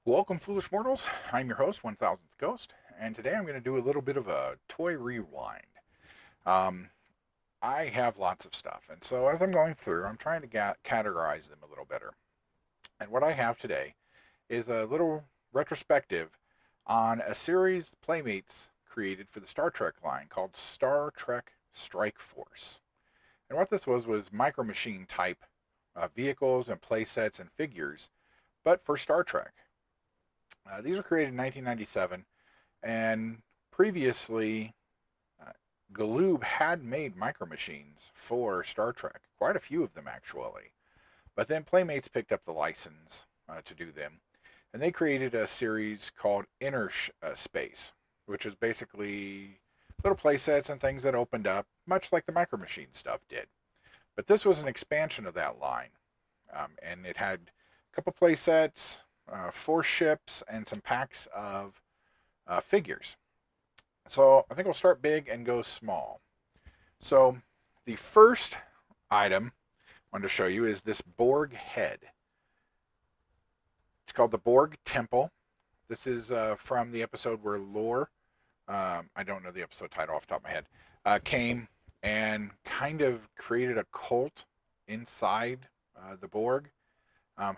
Welcome, foolish mortals. I'm your host, 1000th Ghost, and today I'm going to do a little bit of a toy rewind. Um, I have lots of stuff, and so as I'm going through, I'm trying to categorize them a little better. And what I have today is a little retrospective on a series Playmates created for the Star Trek line called Star Trek Strike Force. And what this was micro machine type vehicles and playsets and figures, but for Star Trek. These were created in 1997, and previously, uh, Galoob had made micro machines for Star Trek, quite a few of them actually. But then Playmates picked up the license to do them, and they created a series called Inner Space, which is basically little playsets and things that opened up, much like the micro machine stuff did. But this was an expansion of that line, and it had a couple playsets, 4 ships, and some packs of figures. So I think we'll start big and go small. So the first item I wanted to show you is this Borg head. It's called the Borg Temple. This is from the episode where Lore, I don't know the episode title off the top of my head, came and kind of created a cult inside the Borg.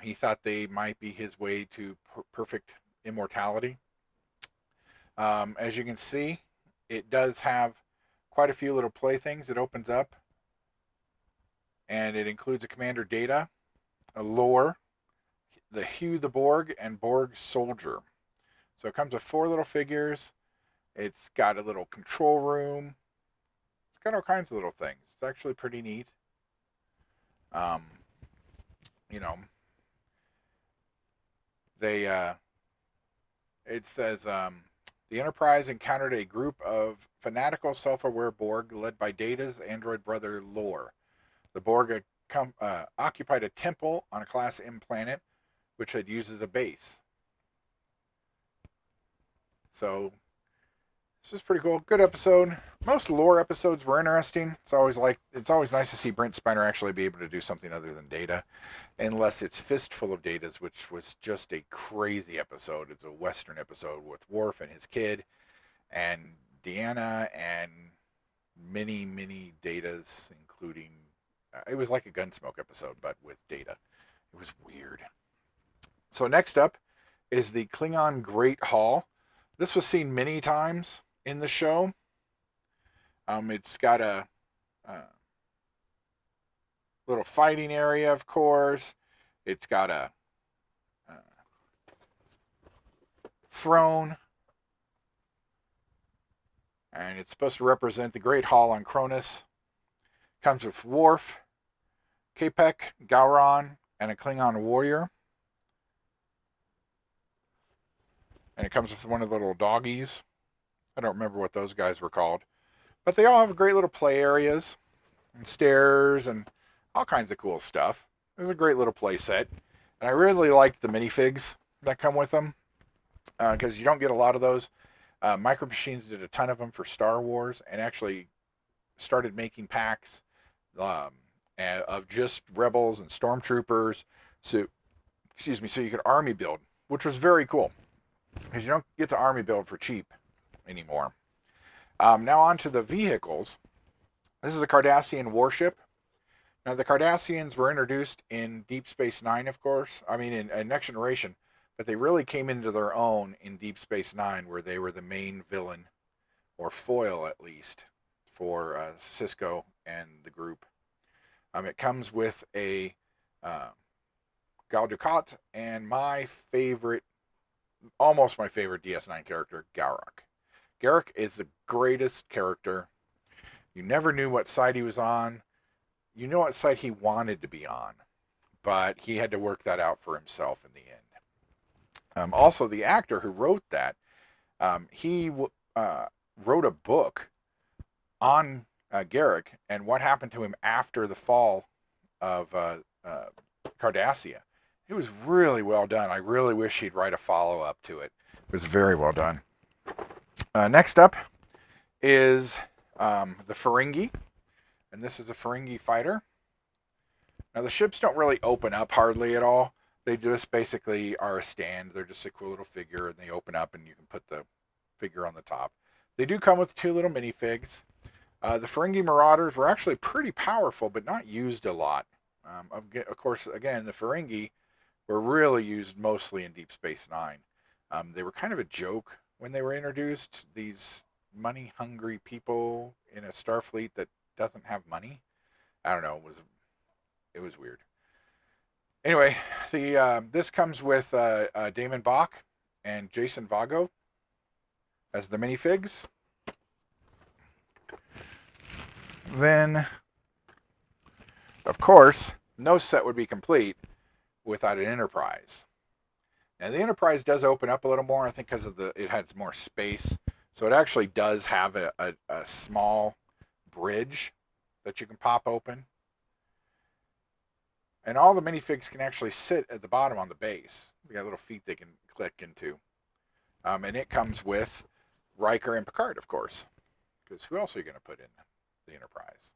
He thought they might be his way to perfect immortality. As you can see, it does have quite a few little playthings. It opens up, and it includes a commander data, a lore, the Hugh the Borg, and Borg soldier. So it comes with 4 little figures. It's got a little control room. It's got all kinds of little things. It's actually pretty neat. Um, you know, they it says the Enterprise encountered a group of fanatical, self-aware Borg led by Data's android brother Lore. The Borg occupied a temple on a Class M planet, which had used as a base. So this is pretty cool. Good episode. Most Lore episodes were interesting. It's always nice to see Brent Spiner actually be able to do something other than Data, unless it's Fistful of Datas, which was just a crazy episode. It's a Western episode with Worf and his kid, and Deanna, and many Datas, including it was like a Gunsmoke episode, but with Data. It was weird. So next up is the Klingon Great Hall. This was seen many times in the show. It's got a little fighting area, of course. It's got a throne, and it's supposed to represent the Great Hall on Cronus. Comes with Worf, Kapek, Gowron, and a Klingon warrior. And it comes with one of the little doggies. I don't remember what those guys were called. But they all have great little play areas and stairs and all kinds of cool stuff. It was a great little play set. And I really liked the minifigs that come with them because you don't get a lot of those. Micro Machines did a ton of them for Star Wars and actually started making packs of just rebels and stormtroopers. So you could army build, which was very cool because you don't get to army build for cheap anymore. Now on to the vehicles. This is a Cardassian warship. Now the Cardassians were introduced in Deep Space Nine, of course. I mean in Next Generation, but they really came into their own in Deep Space Nine, where they were the main villain, or foil at least, for Cisco and the group. It comes with a Gal Dukat and almost my favorite DS9 character, Garak. Garak is the greatest character. You never knew what side he was on. You know what side he wanted to be on, but he had to work that out for himself in the end. Also, the actor who wrote that, he wrote a book on Garak and what happened to him after the fall of Cardassia. It was really well done. I really wish he'd write a follow-up to it. It was very well done. Next up is the Ferengi, and this is a Ferengi fighter. Now the ships don't really open up hardly at all, They just basically are a stand. They're just a cool little figure, and they open up, and you can put the figure on the top. They do come with 2 little minifigs. The Ferengi Marauders were actually pretty powerful, but not used a lot. Of course, again, the Ferengi were really used mostly in Deep Space Nine. They were kind of a joke when they were introduced. These money-hungry people in a Starfleet that doesn't have money. I don't know. It was weird. Anyway, this comes with Damon Bach and Jason Vago as the minifigs. Then, of course, no set would be complete without an Enterprise. Now the Enterprise does open up a little more, I think, because of it has more space. So it actually does have a small bridge that you can pop open. And all the minifigs can actually sit at the bottom on the base. They got little feet they can click into. And it comes with Riker and Picard, of course. Because who else are you going to put in the Enterprise?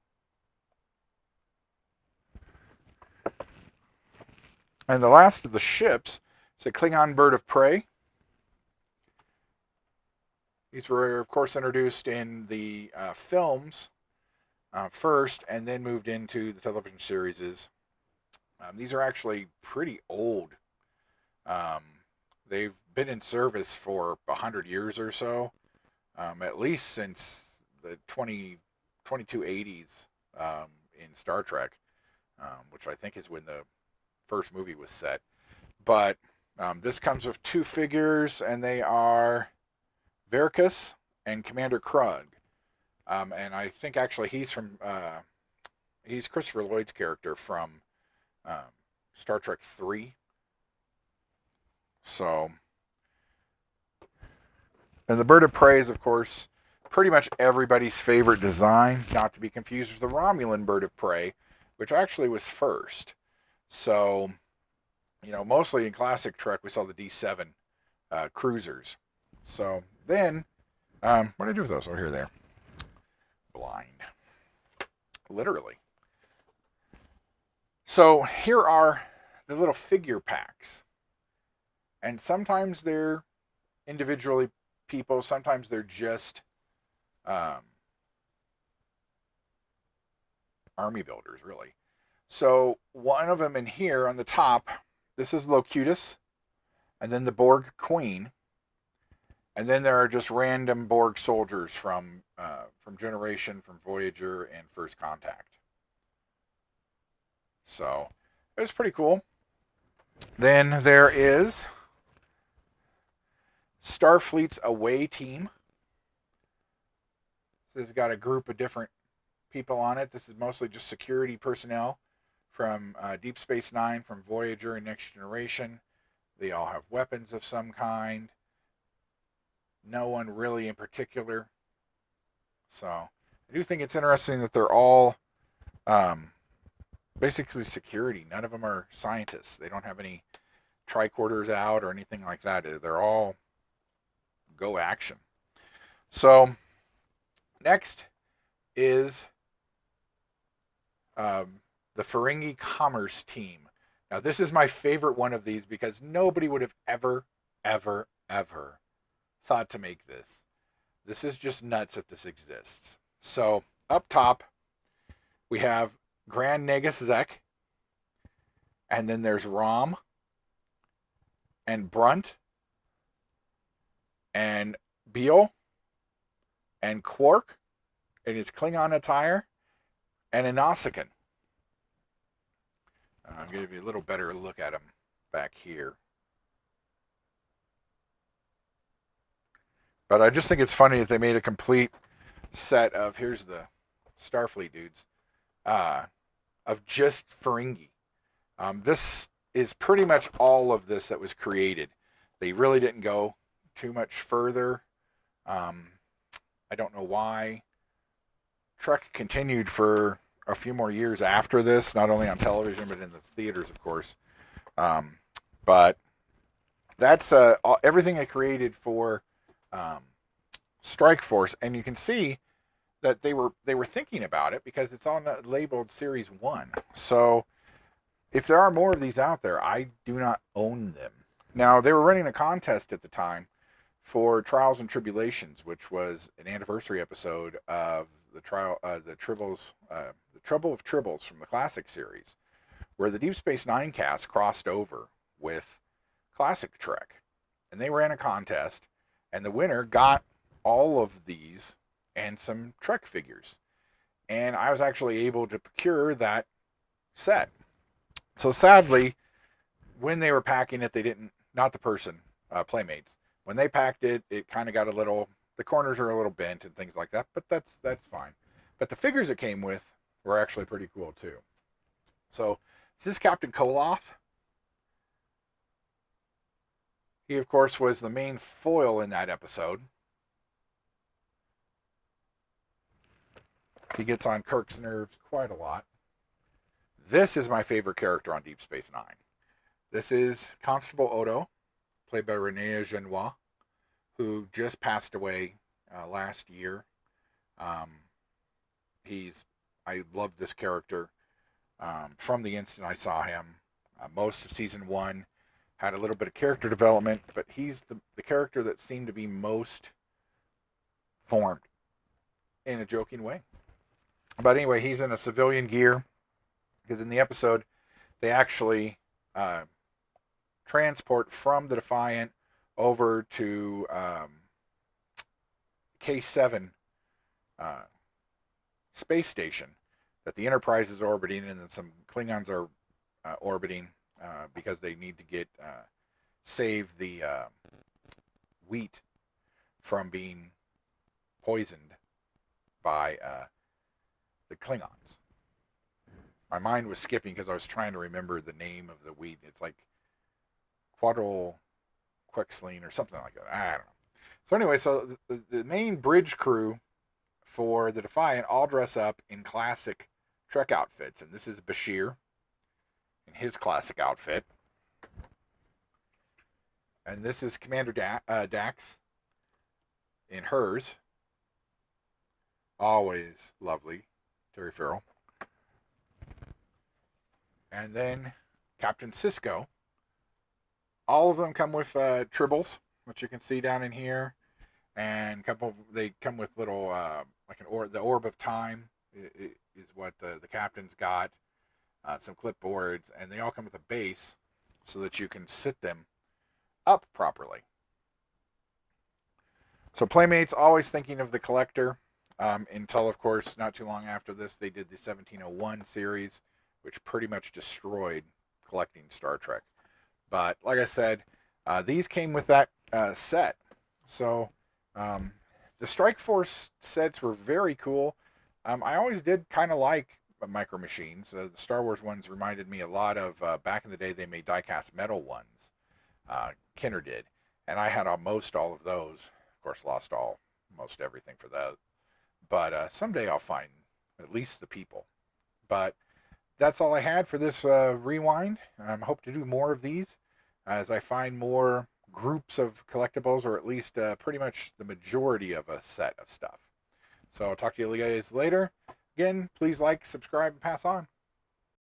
And the last of the ships is a Klingon bird of prey. These were, of course, introduced in the films first, and then moved into the television series. These are actually pretty old. They've been in service for 100 years or so, at least since the 2280s in Star Trek, which I think is when the first movie was set. But this comes with 2 figures, and they are Veracus and Commander Krug. And I think actually he's Christopher Lloyd's character from Star Trek 3. So, and the bird of prey is, of course, pretty much everybody's favorite design, not to be confused with the Romulan bird of prey, which actually was first. So, mostly in classic Trek, we saw the D7 cruisers. So then, what did I do with those? Oh, here they are. Blind. Literally. So here are the little figure packs. And sometimes they're individually people, sometimes they're just army builders, really. So one of them in here on the top, this is Locutus, and then the Borg Queen, and then there are just random Borg soldiers from Generation, from Voyager, and First Contact. So it was pretty cool. Then there is Starfleet's away team. This has got a group of different people on it. This is mostly just security personnel from Deep Space Nine, from Voyager and Next Generation. They all have weapons of some kind. No one really in particular. So I do think it's interesting that they're all basically security. None of them are scientists. They don't have any tricorders out or anything like that. They're all go action. So next is the Ferengi Commerce Team. Now this is my favorite one of these because nobody would have ever thought to make this. This is just nuts that this exists. So up top we have Grand Nagus Zek, and then there's Rom and Brunt and Beale and Quark in his Klingon attire, and a Nausicaan. I'm going to give you a little better look at him back here. But I just think it's funny that they made a complete set of, here's the Starfleet dudes, of just Ferengi. This is pretty much all of this that was created. They really didn't go too much further. I don't know why. Trek continued for a few more years after this, not only on television, but in the theaters, of course. But that's everything they created for Strike Force, and you can see that they were thinking about it because it's on labeled Series 1. So if there are more of these out there, I do not own them. Now, they were running a contest at the time for Trials and Tribble-ations, which was an anniversary episode of the the Trouble of Tribbles from the classic series, where the Deep Space Nine cast crossed over with classic Trek, and they ran a contest, and the winner got all of these and some Trek figures, and I was actually able to procure that set. So sadly, when they were packing it, they didn't, not the person, Playmates. When they packed it, it kind of got a little, the corners are a little bent and things like that, but that's fine. But the figures it came with were actually pretty cool too. So this is Captain Koloth. He, of course, was the main foil in that episode. He gets on Kirk's nerves quite a lot. This is my favorite character on Deep Space Nine. This is Constable Odo, played by Renee Genois, who just passed away last year. I loved this character from the instant I saw him. Most of season 1 had a little bit of character development, but he's the character that seemed to be most formed in a joking way. But anyway, he's in a civilian gear, because in the episode, they actually transport from the Defiant over to K7 space station that the Enterprise is orbiting, and then some Klingons are orbiting because they need to save the wheat from being poisoned by the Klingons. My mind was skipping because I was trying to remember the name of the wheat. It's like Quetzline or something like that. I don't know. So anyway, so the main bridge crew for the Defiant all dress up in classic Trek outfits. And this is Bashir in his classic outfit. And this is Commander Dax in hers. Always lovely. Terry Farrell. And then Captain Sisko. All of them come with tribbles, which you can see down in here, and they come with little the orb of time is what the captain's got. Some clipboards, and they all come with a base so that you can sit them up properly. So Playmates always thinking of the collector. Until, of course, not too long after this, they did the 1701 series, which pretty much destroyed collecting Star Trek. But like I said, these came with that set. So the Strike Force sets were very cool. I always did kind of like Micro Machines. The Star Wars ones reminded me a lot of back in the day they made die-cast metal ones. Kenner did. And I had almost all of those. Of course, lost almost everything for those. But someday I'll find at least the people. But that's all I had for this rewind. I hope to do more of these as I find more groups of collectibles, or at least pretty much the majority of a set of stuff. So I'll talk to you guys later. Again, please like, subscribe, and pass on.